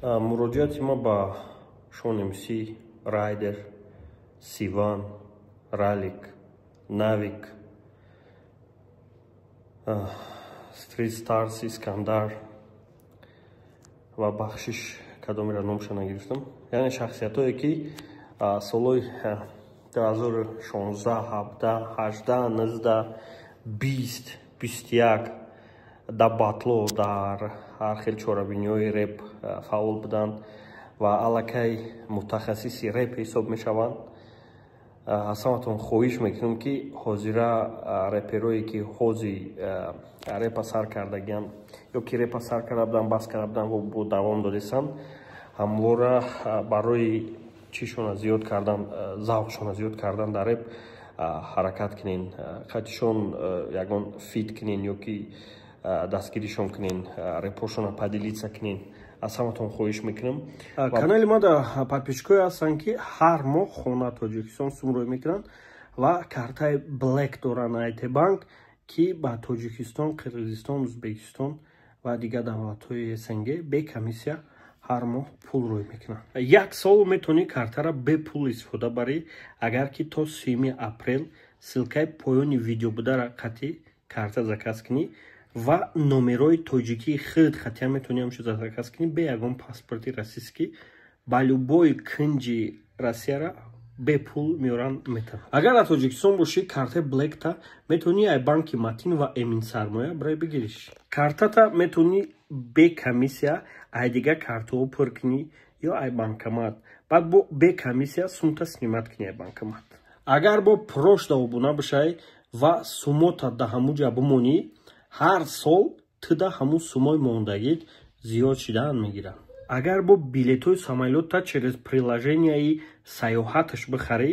муроҷиати мо ба шон МС, Райдер, Сиван, Ралик, Навик, Стрит Старс, Искандар ва бахшиш кадомира номша нагирифтам. Яъне шахсиятое ки солҳои 2016, 17, 18, 19, 20, 21 дар батло дар ҳар хел чорабиниҳои реп фаъол буданд ва аллакай мутахассиси реп ҳисоб мешаванд. аз ҳаматон хоҳиш мекунам ки ҳозира реперое ки ҳози репа сар кардагиянд ё ки репа сар карда буданд, бас карда буданд ва бо давом додесанд, ҳамвора барои чишона зиёд кардан, завқшона зиёд кардан дар реп ҳаракат кунен, қатишон ягон фит кунен ё ки дастгиришон кунен, репошона падилица кунен. аз ҳаматон хоҳиш мекунам. Канали мо дар подписчикое ҳастанд ки ҳар моҳ хона Тоҷикистон сумрӯй мекунанд ва картаи Black доранд IT банк ки ба Тоҷикистон, Қирғизистон, Узбекистон ва дигар давлатҳои СНГ бе комиссия ҳар моҳ пул рӯй мекунанд. Як сол метавонӣ картаро бе пул истифода барӣ, агар ки то 3 апрел силкаи поёни видео бударо қатъи карта заказ кунӣ ва номерои тоҷикии хурд хатия метавонӣ ҳамчун заказ кунӣ бе ягон паспорти российский ба любой кунҷи Россияро бе пул меоранд метавонад. Агар дар Тоҷикистон бошӣ, картаи Black-та метавонӣ ай банки Матин ва Эмин Сармоя барои бигириш. Картата метавонӣ бе комиссия ай дигар картаҳо пур кунӣ ё ай банкомат. Баъд бо бе комиссия сумта снимат кунӣ ай банкомат. Агар бо прошта обуна бошай ва сумота да ҳамуҷа бимонӣ, ҳар сол туда ҳамун сумои мондагид зиёд шидан мегиранд. Агар бо билетҳои самолёта через приложенияи саёҳаташ бихарӣ,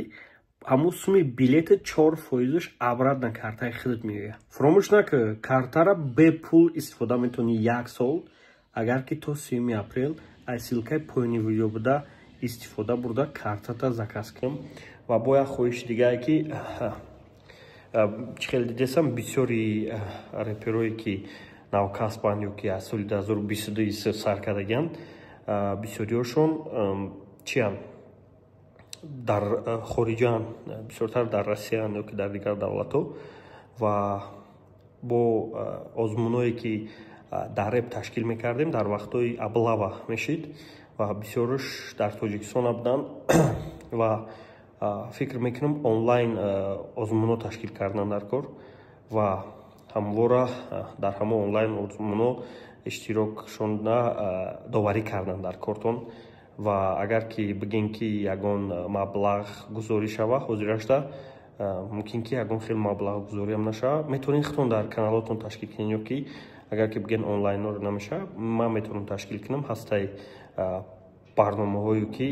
ҳамун суми билети 4% обратно картаи хурд меояд. Фаромӯш накун, картаро бе пул истифода метавонӣ як сол, агар ки то 3 апрел аз силкаи поёни видео буда истифода бурда картата заказ кунам. ва бо як хоҳиши дигае ки хеле дидесам бисёри реперое ки навкасбанд ё ки аз соли 2022 сар кардагиянд, бисёриҳошон чианд дар хориҷаанд, бисёртар дар Россияанд ё ки дар дигар давлатҳо ва бо озмуное ки дар реп ташкил мекардем дар вақтҳои аблава мешид ва бисёраш дар Тоҷикистон буданд ва фикр мекунам онлайн озмуно ташкил кардан дар кор ва ҳамвора дар ҳамон онлайн озмуно иштирок шонда доварӣ кардан дар кортон ва агар ки бигем ки ягон маблағ гузорӣ шава, ҳозирашда мумкин ки ягон хел маблағ гузориам нашава, метавонед худтон дар каналотон ташкил кунед ё ки агар ки бигем онлайнро намешава, ман метавонам ташкил кунам ҳастай барномаҳое ки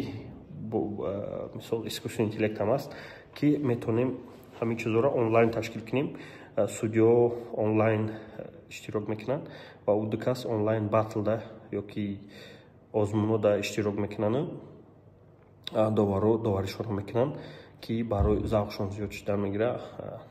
мисол искусствени интеллект ҳам аст ки метавонем ҳамин чизоро онлайн ташкил кунем. Судио онлайн иштирок мекунанд ва ду кас онлайн батлда ё ки озмунода иштирок мекунанд, доваришонро мекунанд ки барои завқшон зиёд шидан мегира.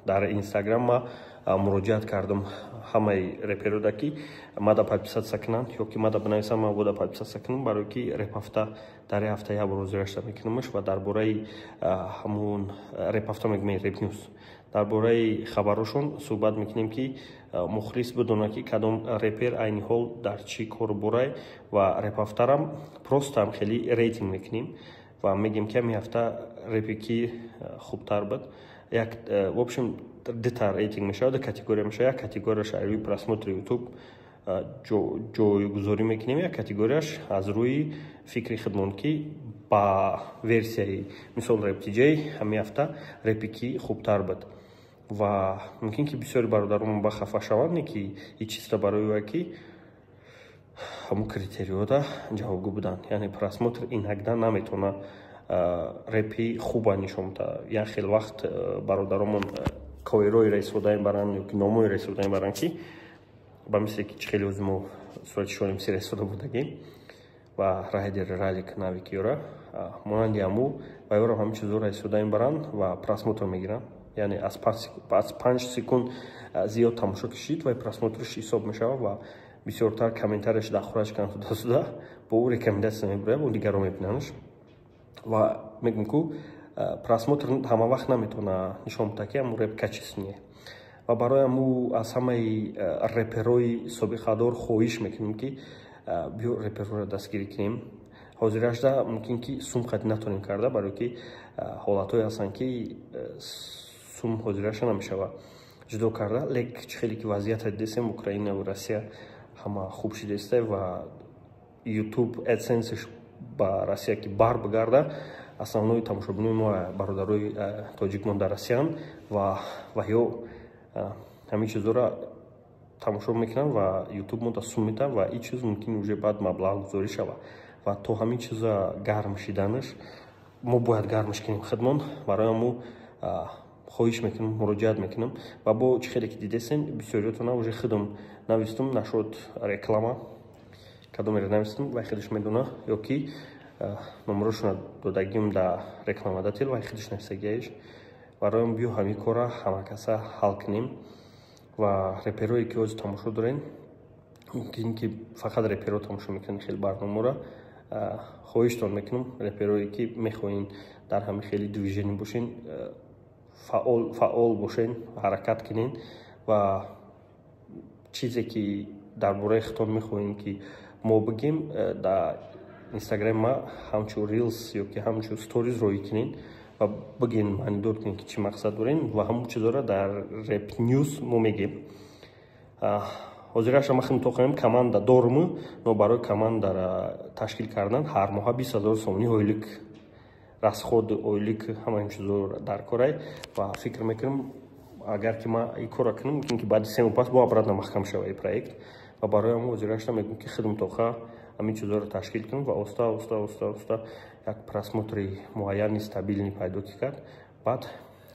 Дар Инстаграм ма муроҷиат кардам ҳамаи реперода ки мада подписатсия кунанд ё ки мада бинависанд, ман бода подписатсия кунам, барое ки репҳафта дар ҳафта як бор озирашта мекунамаш ва дар бораи ҳамун репҳафта мегӯем реп нюс, дар бораи хабарошон суҳбат мекунем ки мухлис бидона ки кадом репер айни ҳол дар чӣ кор борай ва репҳафтарам простам хеле рейтинг мекунем ва мегӯем ки ҳамин ҳафта репе ки хубтар буд. Як в общем дута рейтинг мешавад, ду категория мешавад. Як категорияш аз рӯи просмотри ютуб ҷойгузорӣ мекунем, як категорияш аз рӯи фикри худмон ки ба версияи мисол реп диҷей ҳамин ҳафта репе ки хубтар буд ва мумкин ки бисёри бародарон ба хафа шаванд ки ин чизда барои ва ки ҳамун критериёда ҷавобгӯ буданд, яъне просмотр инҳакдан наметавона репи хуба нишон медаҳад. Як хел вақт бародаромон ковероиро истифода мебаранд ё ки номоиро истифода мебаранд ки ба мисли ки хеле ӯзи мо сурати шон МС истифода бурдагем ва Райдер, Ралик, Навик ёра монанди ҳаму ва ёро ҳамин чизоро истифода мебаранд ва просмотр мегиранд. Яъне аз 5 секунд зиёд тамошо кашид ва просмотриш ҳисоб мешавад ва бисёртар комментарияш дахураш кан туда бо ӯ рекомендация мебурад бо дигарон мебинанаш ва мегӯм ку просмотр ҳама вақт наметавона нишон буда ки аму реп качественнее ва барои аму аз ҳамаи реперҳои собиқадор хоҳиш мекунем ки биё реперҳоро дастгирӣ кунем ҳозирашда мумкин ки сум қади натонем карда барое ки ҳолатҳое ҳастанд ки сум ҳозираша намешавад ҷудо карда лек чӣ хеле ки вазъиятро дидесем украинаву россия ҳама хуб шидесте ва ютуб эдсенсиш ба россия ки бар бигарда основной тамошобинои мо бародарои тоҷикмон дар россиянд ва ё ҳамин чизоро тамошо мекунанд ва ютуб монда сум медиҳад ва ин чиз мумкин уже баъд маблағ гузорӣ шавад ва то ҳамин чиза гарм шиданаш мо бояд гармиш кунем хидмон барои аму хоҳиш мекунам муроҷиат мекунам ва бо чӣ хеле ки дидесен бисёриётона уже хидм навистум нашуд реклама кадомеро навистум вай хидиш медона ё ки номерошона додагим да рекламодател вай хидиш нависагиаш барои биё ҳамин кора ҳамакаса ҳал кунем ва реперҳое ки ҳозир тамошо дорем мумкин ки фақат реперҳо тамошо мекунем хеле барномаро хоҳиштон мекунам реперҳое ки мехоҳен дар ҳамин хеле движение бошен фаъол бошен ҳаракат кунен ва чизе ки дар бораи хитон мехоҳем ки мо бигем дар инстаграм ма ҳамчун рилс ё ки ҳамчун сториз роӣ кунен ва бигӯен маънидор кунен ки чӣ мақсад дорем ва ҳамун чизоро дар реп ньюс мо мегем ҳозираша ма хидматохонем команда дорум но барои командара ташкил кардан ҳар моҳа 20 000 сомонӣ ойлик расход ойлик ҳамаин чизо дар корай ва фикр мекунам агар ки ма ин кора кунам мумкин ки баъди 3 моҳ пас бо обратно маҳкам шава ин проект ва барои ҳамон ҳозираша мегӯям ки хидматоха ҳамин чизоро ташкил кунам ва оста як просмотри муайяни стабилни пайдо ки кард баъд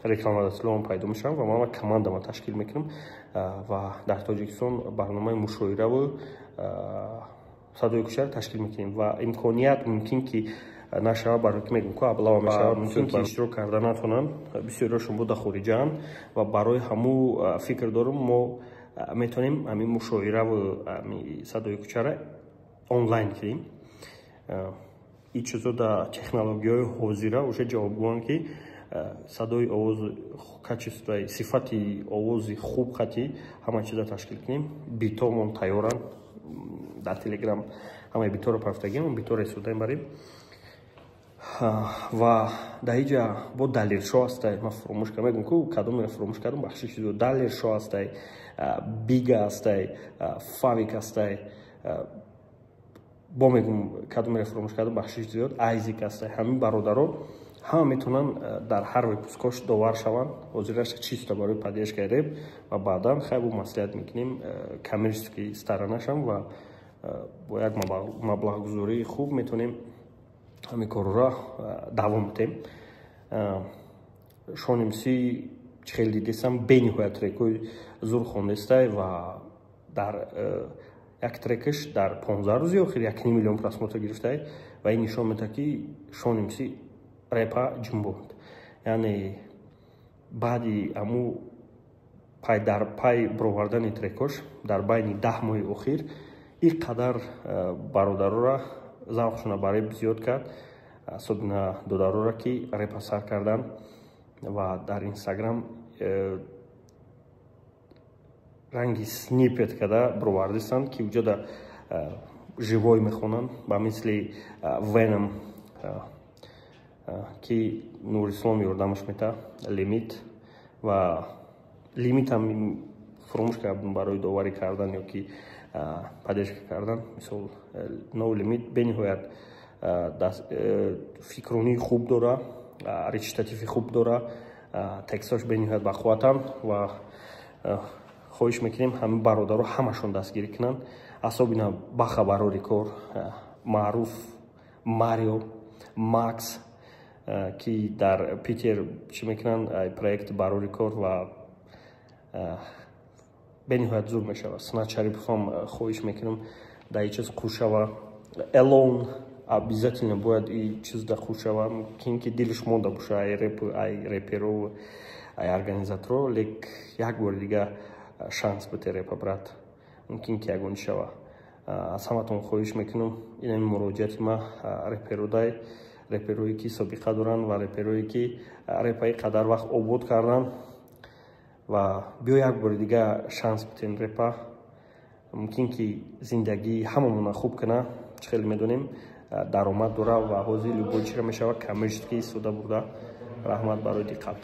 рекламодателон пайдо мешаванд ва ман командама ташкил мекунам ва дар тоҷикистон барномаи мушоираву садои кӯчаро ташкил мекунем ва имконият мумкин ки нашава барои ки мегӯям ку аблава мешавад мумкин ки иштирок карда натонанд бисёриёшон буда хориҷаанд ва барои ҳаму фикр дорам мо метавонем ҳамин мушоираву садои кӯчаро онлайн кунем ин чизо дар технологияҳои ҳозира уже ҷавобгоанд ки садои овоз качествои сифати овози хуб хати ҳама чиза ташкил кунем битомон тайёранд дар телеграм ҳамаи биторо пафтагиам биторо истифода мебарем ва дар инҷа бо далершо ҳастай ман фуромӯш кардам мегӯям ку кадомеро фуромӯш кардам бахшиш чизо далершо ҳастай бига ҳастай фавик ҳастай бо мегӯям кадомеро фуромӯш кардам бахшиш зиёд айзик ҳастай ҳамин бародарон ҳама метавонанд дар ҳар выпускош довар шаванд ҳозираш чисто барои поддержкаи реп ва баъдан хеле маслиҳат мекунем коммерчески сторонашам ва бо як маблағгузории хуб метавонем ҳамин корро давом бидем шонимси чӣ хеле дидесам бениҳоят трекҳои зур хондестай ва дар як трекаш дар 15 рӯзи охир 1,5 миллион просмотр гирифтай ва ин нишон медиҳад ки шонимси репа ҷунбонд яъне баъди аму дар пай баровардани трекош дар байни 10 моҳи охир ин қадар бародарора завқшона ба реп зиёд кард особенно додарора ки репа сар кардан ва дар инстаграм ранги снипет карда баровардистанд ки уҷода живой мехонанд ба мисли веном ки нурислом ёрдамаш метавад лимит ва лимитам фуромӯш кардам барои доварӣ кардан ё ки поддержка кардан мисол no limit бениҳоят фикрронии хуб дора речитативи хуб дора тексташ бениҳоят бақувватанд ва хоҳиш мекунем ҳамин бародаро ҳамашон дастгирӣ кунанд асобина ба хабарори кор маъруф марио макс ки дар питер чӣ мекунанд проект барори кор ва бениҳоят зур мешавад снат шариповам хоҳиш мекунам дар ин чиз қӯш шава элон обязательно бояд ин чизда қӯш шава мумкин ки дилаш монда боша ай реперо ай организаторо лек як бори дига шанс бите репа брат мумкин ки ягон шава. Аз ҳаматон хоҳиш мекунам ин муроҷиати ма реперҳое ки собиқа доранд ва реперҳое ки репаи қадар вақт обод карданд ва биё як бори дига шанс битем репа. мумкин ки зиндагии ҳамамона хуб кана, чӣ хеле медонем даромад дора ва ҳозир любой чиро мешава камишт ки истода бурда. раҳмат барои диққат.